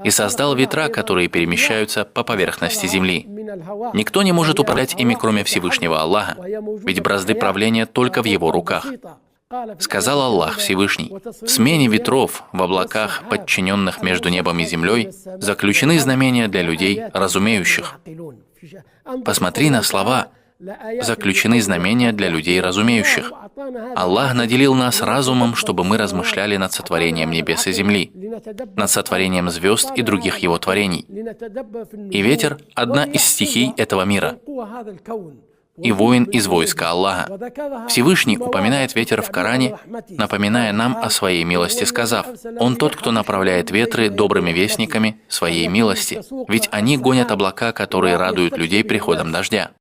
и создал ветра, которые перемещаются по поверхности земли. Никто не может управлять ими, кроме Всевышнего Аллаха, ведь бразды правления только в Его руках. Сказал Аллах Всевышний: в смене ветров в облаках, подчиненных между небом и землей, заключены знамения для людей, разумеющих. Посмотри на слова: заключены знамения для людей, разумеющих. Аллах наделил нас разумом, чтобы мы размышляли над сотворением небес и земли, над сотворением звезд и других Его творений. И ветер — одна из стихий этого мира, и воин из войска Аллаха. Всевышний упоминает ветер в Коране, напоминая нам о своей милости, сказав: «Он тот, кто направляет ветры добрыми вестниками своей милости, ведь они гонят облака, которые радуют людей приходом дождя».